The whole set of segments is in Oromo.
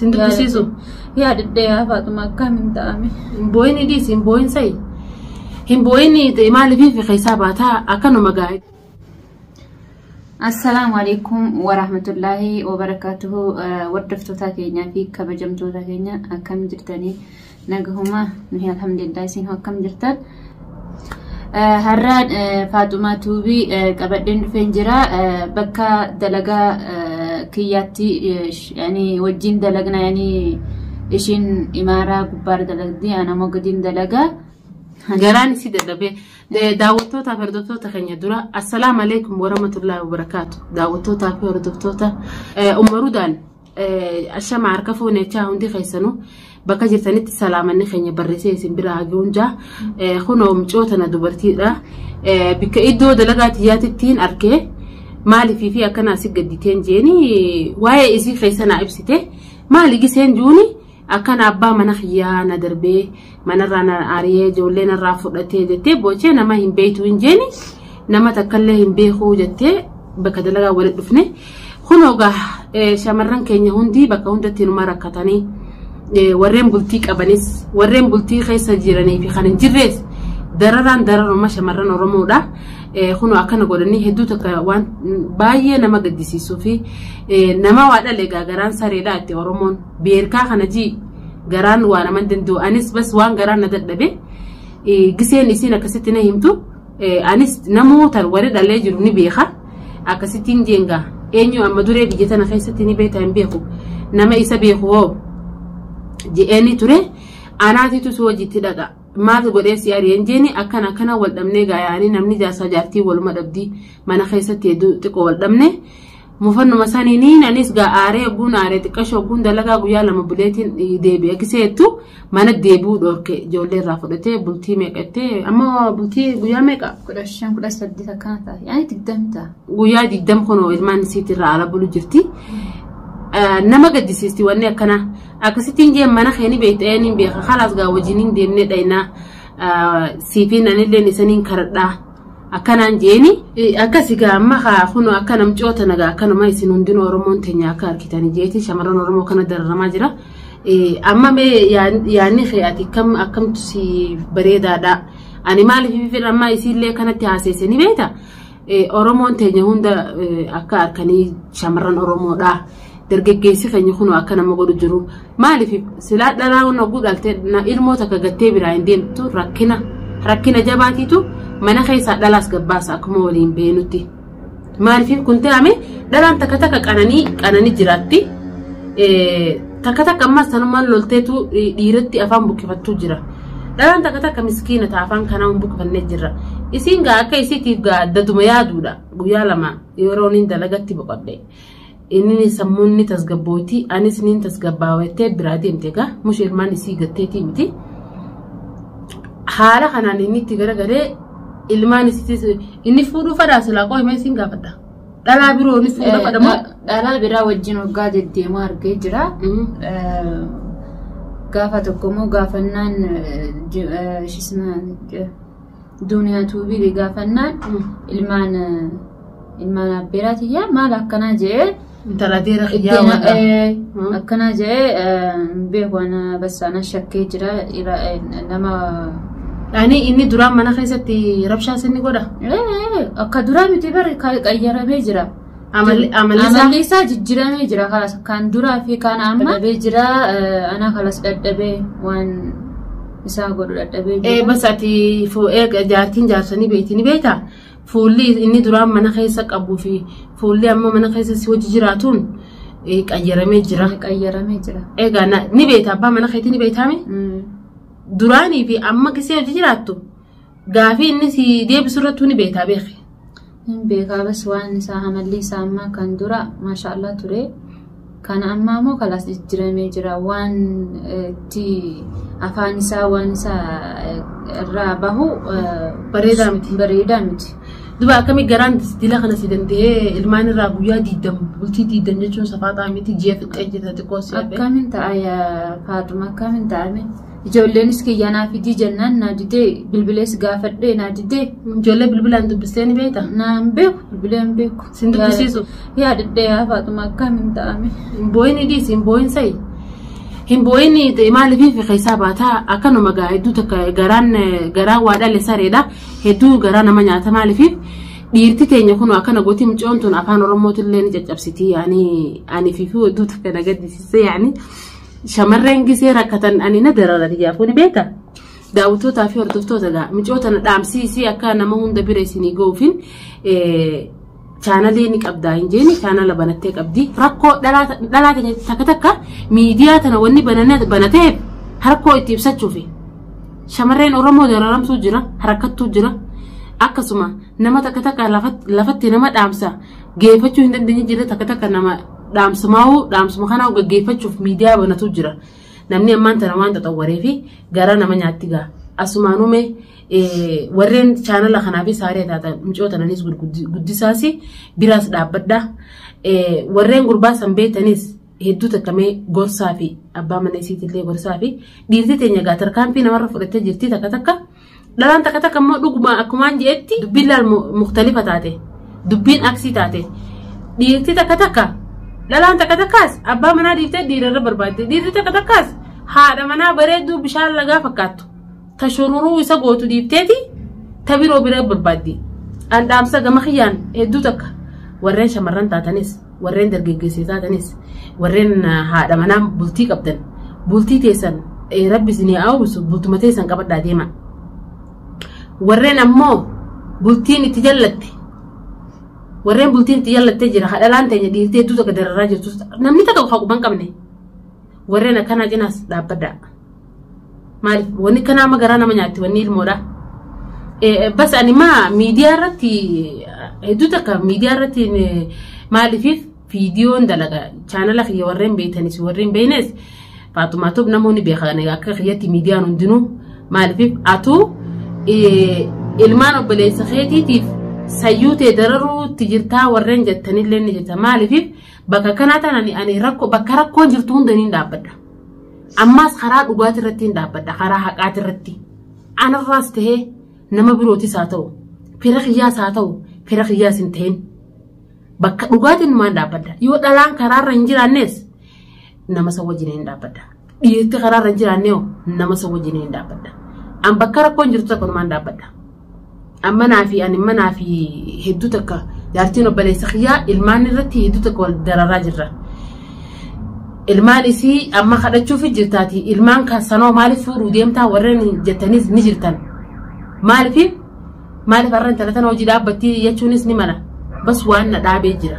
Sindubbisiisu. Yaadadde yaa Faatuma akkamiin ta'ame. Hinbooyinii dhiisi hinbooyin sa'i. Hinbooyinii maaliif fi keessaa baataa akkanuma gaa'e. Assalamu alaikum wa rahmatullahi wa barakatuhu. Wardaftoota keenya fi kabajamtoota keenya akkam jirtanii nagahuma nuhi alhamdulillah isin akkam jirtan. Har'aan Faatuma Tuubii qabadheen dhufeen jira bakka dalagaa kiyyaatti yani wajjin dalagna yani ishin imaaraa gubbaar dalagdi ana mogadiin dalagaa garaan isi dadhabe daawwattoota fi hordoftoota keenya dura assalamu alaikum wa rahmatullahi wa barakatuh. Daawwattoota fi hordoftoota umarudaan ashama harka fuunechaa hundi keessanuu bakka jirtanitti salaamanni keenya barreessee isin bira haguunja kunoo mcoota na dubartiidha bikka iddoo dalagaa tiyyaatittiin arkee maaliif fi akkana asi gadditeen jeeni waa'ee isii keessana ibsite maali giseen juuni akkana abbaa mana khiyyaa na darbee manarraa na aariyee ijoollee narraa fudhatee jettee boochee nama hin beektu hin jeeni nama takkallee hin beekuu jettee bakka dalagaa walitti dhufne kunoo shamarran keenya hundi bakka hundatti numa rakkatanii warreen bultii qabanis warreen bultii keessa jiranii fi kan hin jirrees dararuma shamarran Oromoodha. Kunoo akkana godhanii hedduu takka waan baay'ee nama gaddisiisuu fi nama waa dhalee garaan sareedha itti Oromoon beerkaa kana ji garaan waa nama danda'u anis bas waan garaan na dadhabe giseen isiin akkasitti na himtu anis namoota warri dhalee jiru ni beeka akkasittiin jeenga eenyu amma duree biyya tana keessatti ni beekta hin beeku nama isa beeku hoo je'eni ture anaatitu si wajjitti dhaqa maal godhee si ariyeen jeeni akkana wal dhabnee gaayaanii namni jaarsaa jaartii waluma dhabdii mana keessatti hedduu xiqqoo wal dhabne mufannuma saniiniin anis aaree ogguun aaree xiqqashoo ogguun dalagaa guyyaa lama buleetiin deebi'e giseettu mana deebuu dhorke ijoollee irraa fudhatee bultii meeqattee amma bultii guyyaa meeqa 15 18 akkana ta'a yani 20 ta'a guyyaa 20 kunoo ilmaan isiitirraa ala bulu jirti. Nama gaddisiisti wanni akkana akkasittiin jeen mana keeni beeyta'een beeka khalaas gaa wajjiniin deemnee dhaynaa siifiin anilleen isaniin karadhaa akkanaan jeeni akkasi gaa amma kunoo akka namcoota nagaa akkanuma isin hundinuu Oromoon teenya akka harkitanii jeeti shamarran Oromoo kana dararamaa jira amma mee yaanni kee'ati akkamtu si bareedaadha ani maaliif fi amma isiillee kanatti haaseessanii beekta Oromoon teenya hunda akka harkanii shamarran Oromoodha. Dargaggeessi keenya kunoo akka nama godhu jiru maaliif silaa dhalaa hunda gudhalte ilmoota akka gattee biraa hin deemtu rakkina jabaatiitu mana keessaa dhalaas gabbaasa akkuma waliin beenutti maaliif kun ta'ame dhalaan takka qananii jiraatti takka ammas sanumaan lolteetu dhiiratti afaan bukkifattuu jira dhalaan takka miskiina ta'a afaan kanaan bukkifannee jirra isiin gaa akka isiitiif gaa addaduma yaaduudha guyyaa lama yeroo niin dalagatti boqodhe. Inni sammuun tasgabbooti anis niin tasgabbaawwattee biraa deemte gaa mush ilmaan isii gatteetii miti haala kanaan inni itti garagalee ilmaan isii inni fuudhuu fadhaa silaa qoo himee siin gaafadha dhalaa biroo inni fuudha fadhamoo dhalaa biraa wajjin waggaa deddeemaa argee jira gaafa tokkommoo gaafannaan Duniyaa Tuubii gaafannaan ilmaan abbeeraatiyyaa maal akkanaa jee Intaladeera khiyyaa akkana jee beekwana basaana shakkee jira nama yani inni duraan mana keessatti rabshaa sinni godha akka duraa miti bari qayyaramee jira amalli isaa jijjiiramee jira kan duraa fi kan amma dadhabee jira ana kalas dadhabee waan isaa godhu dadhabee jira basati fu'ee jaartiin jaarsanii beeytini beeyta fuulli inni duraan mana keessa qabuu fi fuulli amma mana keessa si wajji jiraatuun qayyaramee jira. Egaa ni beekta abbaa mana keetii ni beektaame duraanii fi amma kisee wajji jiraattu gaafii inni si deebisu irrattuu ni beektaa beekne. Hin beekaa bas waan isaa amalli isaa amma kan dura maashaallah ture kan amma ammoo kalas jijjiiramee jira waan itti afaan isaa waan isaa irraa bahu bareedaa miti. Duba akkami garaan dila kana si danda'ee ilmaan irraa guyyaa 20 bultii 20 jechuun safaataa miti ji'a fixee jira xiqqoo si yaabee. Akkamiin ta'a Faatuma akkamiin ta'ame ijoolleenis kiyyanaa fidii jennaan naa didee bilbilees gaafadhee naa didee ijoollee bilbilaan dubbistee ni beekta? Naan beeku bilbileen beeku. Sin dubbisiisu? Yaadadhee Faatuma akkamiin ta'ame. Booyin dhiisi booyin sa'i hin boo'ini maaliif fi xisaabataa akkanuma hedduu takka garaan waadhaale sareedha hedduu garaa nama nyaata maaliif dhiirti teenya kun akkana gooti mucoontuun afaan oromootillee ni caccabsiti yaani ani fi hedduu takka nagaddisiise yaani shamarreen gisee rakkatan ani na dararati yaafuuni beeka daawwattoota fi hordoftoota gaa mucoota na dhaamsiisii akka nama hunda bira isinii goofin channel ni qabda injeeni channel banattee qabdi rakkoo dhalaa teenya takka miidiyaa tana wanni banatee harkoo itti ibsachuufi shamarreen oromoo dararamsuu jira harakkattuu jira akkasuma nama takka lafatti nama dhaamsa geeffachuu hin dandeenye jira takka nama dhaamsuma kana gaggeeffachuuf miidiyaa banatu jira namni ammaan tana waan xaxawwaree fi gara nama nyaatti gaa asumaanume warreen channel kanaa fi saaree taatan mucoota nanis guddisaasi biraas dhaabbadha warreen gurbaa san beetanis hedduu takkamee gorsaa fi abbaa mana isiitillee gorsaa fi dhiirti teenya gaa tarkaanfii namarra fudhattee jirti takka dhalaan takka immoo dhuguma akkumaan jeetti dubbiin laal mukhtalifa taate dubbiin aksii taate dhiirti takka dhalaan takkaas abbaa manaa dhiiftee dhiirarra barbaadde dhiirti takkaas haadha manaa bareedduu bishaan lagaa fakkaattu tashururuu isa gootu dhiifteeti tabiroo bira barbaaddi andhaamsa gama khiyyaan hedduu takka warreen shamarran taatanis warreen dargaggeessii taatanis warreen haadha manaa bultii qabdan bultii teessan rabbi isinii awwisu bultuma teessan qabadhaa deema warreen ammoo bultiin itti jallatte warreen bultiin itti jallattee jira hadhalaan teenya dhiirtee hedduu takka dararraa jirtu namni takka haquban qabne warreen akkanaa cinaas dhaabbadhaa maaliif wanni kana magaraa nama nyaatti wanni ilmoodha bas ani ma miidiyaa irratti hedduu takka miidiyaa irratti maaliif viidiyoon dalaga channel khiyya warreen beeytanis warreen beeynes Faatumaatoof namoonni beekan akka khiyyatti miidiyaan hundinuu maaliif atu ilmaan obboleessa keetiitiif sayyuutee dararuutti jirtaa warreen jettanillee ni jirta maaliif bakka kanaa tanani ani bakka rakkoon jirtu hundaniin dhaabbadha ammas karaa dhugaatii irratti hin dhaabbadha karaa haqaatii irratti anarraas tahee nama birootis haa ta'u fira khiyyaas haa ta'u fira khiyyaas hin ta'in bakka dhugaatiin maan dhaabbadha yoo dhalaan karaarra hin jiraannes nama sa wajjin hin dhaabbadha dhiirti karaarra hin jiraannee nama sa wajjin hin dhaabbadha an bakka rakkoon jirtu takka maan dhaabbadha amma naafi ani manaafi hedduu takka jaartiin obboleessa khiyyaa ilmaan irratti hedduu takka wal dararaa jirra ilmaan isii amma kadhachuuf jirtaati ilmaan kan sanoo maaliif fuudhuu deemtaa warreen jettanis ni jirtan maaliif arran talatan hojii dhaabbatti jechuunis ni mala bas waan na dhaabee jira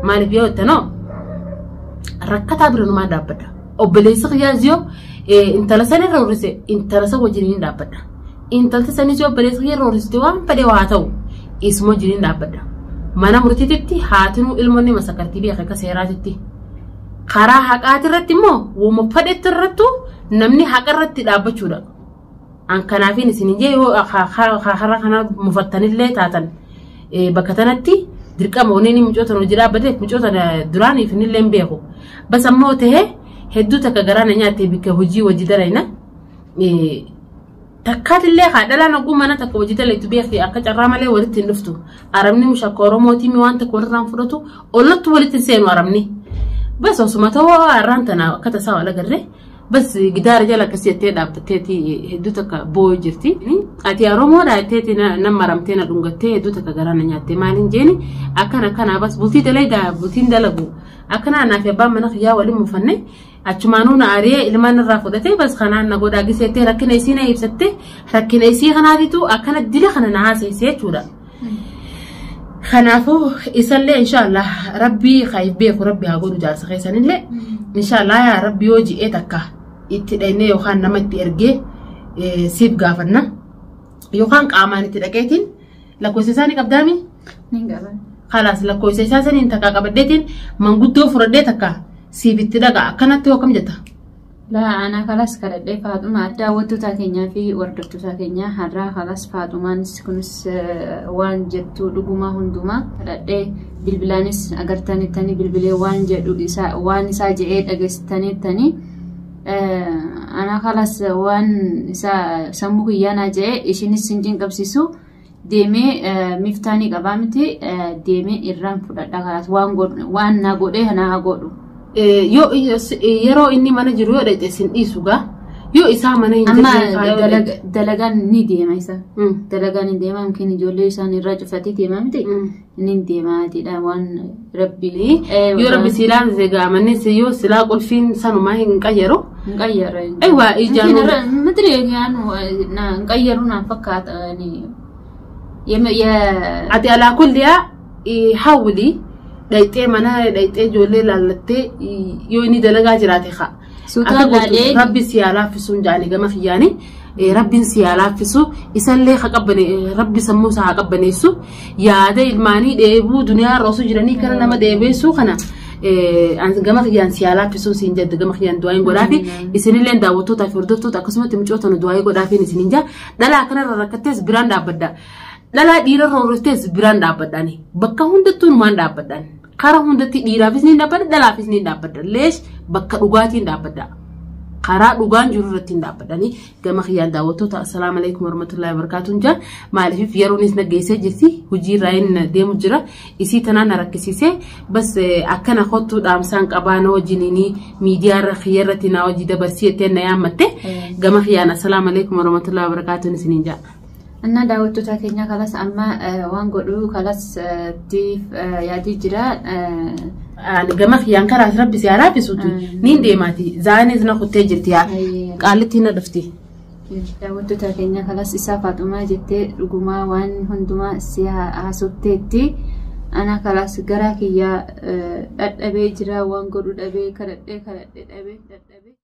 maaliif yoo tanoo rakkataa bira numaan dhaabbadha obboleessa khiyyaas yoo intala san irra horise intala san wajjin hin dhaabbadha intalti sanis yoo obboleessa khiyyaa irra horisite waan fedhe waa ta'u isuma wajjin hin dhaabbadha mana murtiititti haatinuu ilmoonni masakartii beeka akka seeraatitti karaa haqaati irratti immoo wama fedhetti irrattu namni haqa irratti dhaabbachuudha an kanaafin isin jee yoo karaa kana mufattanillee taatan bakka tanatti dirqama woneen mucoota hojii dhaabbateef mucoota duraaniif nillee beeku bas ammoo ta'ee hedduu takka garaana nyaattee bikka hojii wajji darayna takkaatillee haadhalaan oguu mana takka hojii dalaytu beekti akka carraa malee walitti hin dhuftu arabni mushakka oromootii mi waan takka walirraan fudhatu ollattu walitti hin seenu arabni bas osuma ta'uu arraan tana akka tasaa wal agarre bas gidaara jala akkasitti dhaabbatteeti hedduu takka boo'ee jirti ati oromoodha jetteeti nama maramtee na dhungattee hedduu takka garaana nyaattee maaliin jeeni akkana bas bultii dalaydaa bultiin dalagu akkana naaf abbaan mana khiyyaa waliin mufanne achumaanuu na aaree ilmaan irraa fudhatee bas kanaan na godhaa giseettee rakkina isii na ibsattee rakkina isii kanaatitu akkana dila kana na haaseessee jechuudha. Kanaafuu isallee inshaallah rabbii khayif beeku rabbi haa godhu jaarsa keessanillee inshaallah yaa rabbi yoo ji'ee takka itti dhaynee yookaan nama itti ergee siif gaafanna yookaan qaamaan itti dhaqeetiin lakkoofsa isaanii qabdaami? Ni qaban. Khalaas lakkoofsa isaa saniin takka qabaddeetiin manguddoo fudhadhee takka siif itti dhaqa akkanatti yoo kam jetta? La ana kalas kadhadhee Faatuma daawwattoota keenyaa fi hordoftoota keenyaa har'aa kalas Faatumaan kunis waan jettu dhuguma hundumaa kadhadhee bilbilaanis agartanittanii bilbilee waan jedhu waan isaa jedhee dhageessitanittanii ana kalas waan isaa sammuu kiyyaanaa jedhee ishinis sinjiin qabsiisu deemee miftaanii qabaa miti deemee irraan fudhadha kalas waan na godhee na haa godhu yeroo inni mana jiru yoo dhaqxe sin dhiisuga yoo isaa mana hin jirre dalagaan ni deema isa dalagaan ni deema mungkin ijoollee isaan irraa cufatee deema miti ni deemaatidha waan rabbi yoo rabbi silaan zegaa manni yoo silaa qulfiin sanumaa hin qayyaru aywa ijaan madri yaanu na qayyaru na fakkaata ni ati ala kulliya hawli dhaqxee mana dhaqxee ijoollee laallattee yoo inni dalagaa jiraate haa ربي سيالا في سونجاني جماعة خياني ربي سيالا في سو إسالة خقبني ربي سموسا خقبني سو يا ده الماني ده دنيا راسو جراني كنا نما ده بيسو خنا عن جماعة خيان سيالا في سو سينجا جماعة خيان دواين غرافي إسني لين داوتو تفردتو تقسمه تمشوا دواين غرافي نسينجا لا كنا ركتس براند أبدا لا ديرا رورتس براند أبدا ني بكا هندتون مان أبدا Kara hundatti dhiiraafis ni dhaabbata dhalaafis ni dhaabbata lees bakka dhugaatiin dhaabbata karaa dhugaan jiru irratti dhaabbadani gama khiyaan daawwattoota assalamu alaykum warahmatullahi wabarakatuh jaa maaliif yeroonis nageessee jirti hojii raayina deemu jira isii tanaan rakkisise bas akkana khottu dhaamsaan qabaana wajinini miidiyaa irra khiyarratti na wajii dabarsiyete na yaamatte gama khiyaan assalamu alaykum warahmatullahi wabarakatuh isinin jaa أنا دعوت تاكينيا خلاص أما وانقولوا خلاص تيف يادي جرا جماعة يانكر ربي سيارة في صوتي نين ديماتي زاني زنا خد تجرتيا قالت هنا دفتي دعوت تاكينيا خلاص إسافات وما جت رجوما وان هندما سيا عصوتتي أنا خلاص جراكي يا أبي جرا وانقولوا أبي كرت أبي